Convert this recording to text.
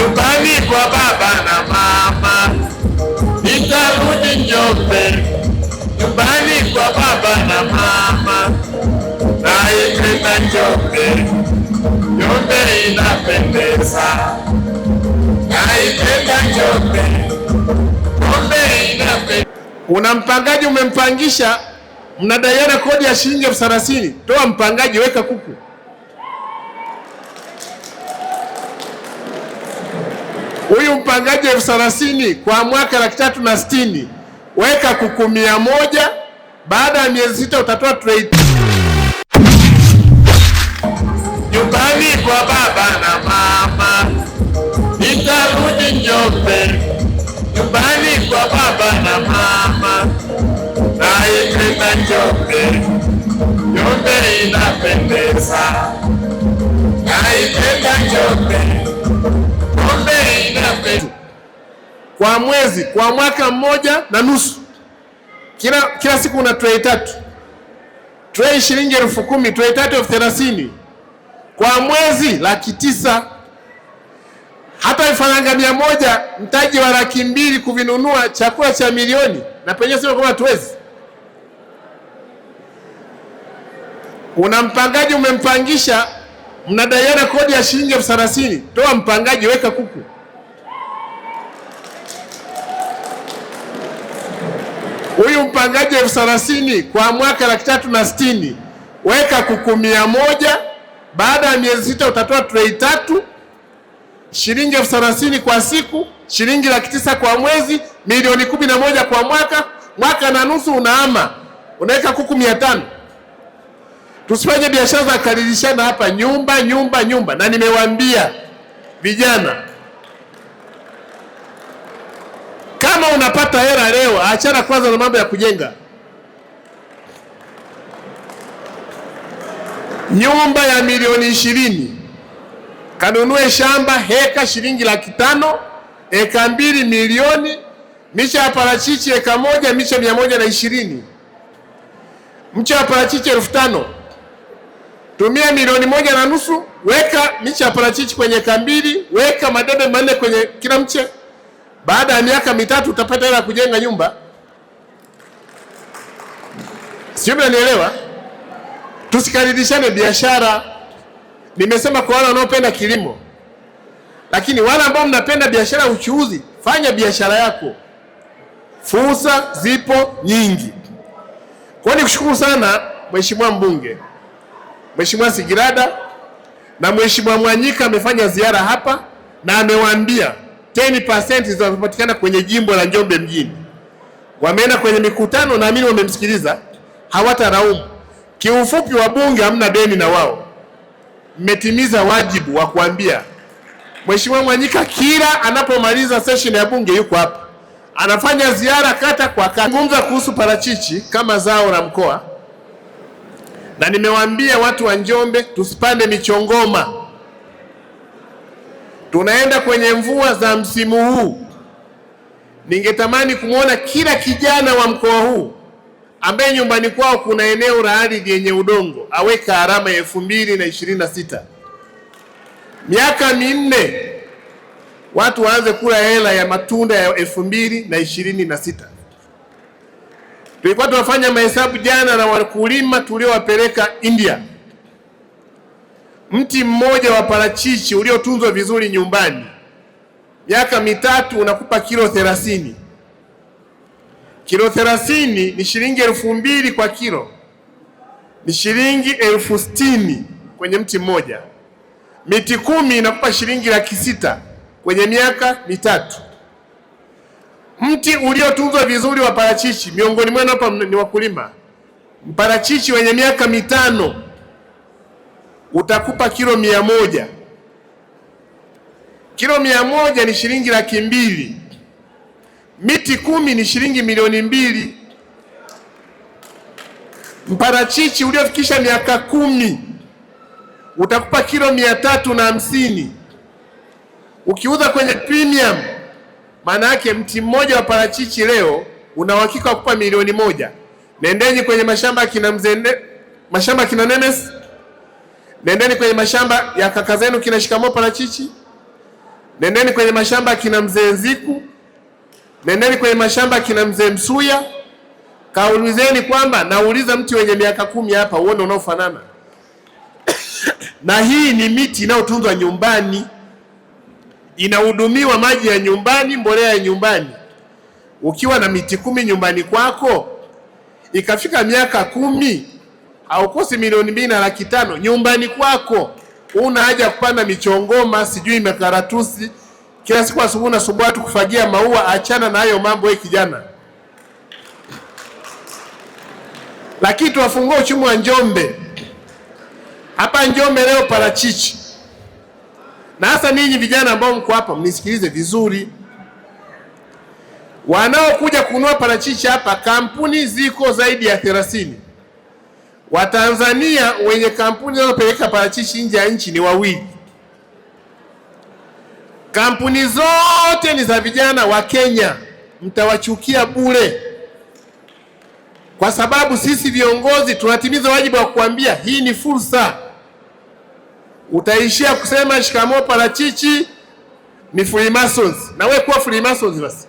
nyumbani kwa baba na mama, nitarudi Njombe, nyumbani kwa baba na mama, naipenda Njombe, Njombe inapendeza, naipenda Njombe, Njombe inapendeza. Una mpangaji umempangisha, mnadaiana kodi ya shilingi 30,000. Toa mpangaji, weka kuku. Huyu mpangaji 30,000 kwa mwaka 360,000. Weka kuku 100. Baada ya miezi 6 utatoa trade. Nyumbani kwa baba na mama, nitarudi Njombe, nyumbani kwa baba na mama, naipenda Njombe, Njombe inapendeza, naipenda Njombe, Njombe inapendeza. Kwa mwezi, kwa mwaka 1.5, kila siku una tray 3. Tray shilingi 10,000, tray 3 30,000. Kwa mwezi 900,000. Hata vifaranga 100, mtaji wa 200,000 kuvinunua chakula cha milioni, na penyewe sio kama tuwezi. Una mpangaji umempangisha, mnadaiana kodi ya shilingi 30,000. Toa mpangaji, weka kuku. Huyu mpangaji 30,000 kwa mwaka 360,000. Weka kuku 100. Baada ya miezi 6 utatoa tray 3. Shilingi 30,000 kwa siku, shilingi 900,000 kwa mwezi, milioni 11 kwa mwaka. Mwaka na nusu unaama, unaweka kuku 500. Tusifanye biashara za kukaribishana hapa, nyumba nyumba nyumba. Na nimewaambia vijana, kama unapata hela leo, achana kwanza na mambo ya kujenga nyumba ya milioni 20. Kanunue shamba heka shilingi 500,000, eka 2 milioni, miche ya parachichi eka 1, miche 120. Mche wa parachichi 5,000. Tumia milioni 1.5, weka miche ya parachichi kwenye eka 2, weka madebe 4 kwenye kila mche. Baada ya miaka 3 utapata hela kujenga nyumba. Sio, mnanielewa? Tusikaribishane biashara. Nimesema kwa wale wanaopenda kilimo, lakini wale ambao mnapenda biashara ya uchuuzi, fanya biashara yako. Fursa zipo nyingi. Kwa hiyo nikushukuru sana Mheshimiwa Mbunge, Mheshimiwa Sigirada na Mheshimiwa Mwanyika amefanya ziara hapa na amewaambia 10% zinazopatikana kwenye jimbo la Njombe mjini. Wameenda kwenye mikutano, naamini wamemsikiliza, hawataraumu. Kiufupi, wabunge hamna deni na wao. Mmetimiza wajibu wa kuambia. Mheshimiwa Mwanyika kila anapomaliza session ya bunge yuko hapa, anafanya ziara kata kwa kata, zungumza kuhusu parachichi kama zao la mkoa. Na nimewaambia watu wa Njombe tusipande michongoma. Tunaenda kwenye mvua za msimu huu. Ningetamani kumwona kila kijana wa mkoa huu ambaye nyumbani kwao kuna eneo la ardhi yenye udongo aweka alama ya 2026. Miaka 4 watu waanze kula hela ya matunda ya 2026. Tulikuwa tunafanya mahesabu jana na wakulima tuliowapeleka India. Mti mmoja wa parachichi uliotunzwa vizuri nyumbani, miaka 3 unakupa kilo 30. Kilo 30 ni shilingi 2,000 kwa kilo, ni shilingi 60,000 kwenye mti mmoja. Miti 10 inakupa shilingi 600,000 kwenye miaka 3. Mti uliotunzwa vizuri wa parachichi, miongoni mwenu hapa ni wakulima, mparachichi wenye miaka 5 utakupa kilo 100. Kilo 100 ni shilingi 200,000. Miti 10 ni shilingi milioni 2. Mparachichi uliofikisha miaka 10 utakupa kilo 350. Ukiuza kwenye premium, maana yake mti mmoja wa parachichi leo una uhakika wa kupa milioni 1. Nendeni kwenye mashamba kina Mzende, mashamba kina Nemes, nendeni kwenye mashamba ya kaka zenu kina Shikamoo parachichi, nendeni kwenye mashamba akina mzee Nziku, nendeni kwenye mashamba akina mzee Msuya, kaulizeni kwamba nauliza mti wenye miaka 10 hapa uone unaofanana. Na hii ni miti inayotunzwa nyumbani, inahudumiwa maji ya nyumbani, mbolea ya nyumbani. Ukiwa na miti 10 nyumbani kwako, ikafika miaka 10, haukosi milioni 2.5 nyumbani kwako. Una haja ya kupanda michongoma, sijui mikaratusi, kila siku asubuhi na asubuhi tu kufagia maua. Achana na hayo mambo wewe kijana. Lakini tuwafungua uchumi wa Njombe. Hapa Njombe leo parachichi. Na hasa ninyi vijana ambao mko hapa mnisikilize vizuri. Wanaokuja kununua parachichi hapa, kampuni ziko zaidi ya 30. Watanzania wenye kampuni zinazopeleka parachichi nje ya nchi ni 2. Kampuni zote ni za vijana wa Kenya. Mtawachukia bure, kwa sababu sisi viongozi tunatimiza wajibu wa kuambia hii ni fursa. Utaishia kusema shikamoo parachichi ni Freemasons, na wewe kuwa Freemasons basi.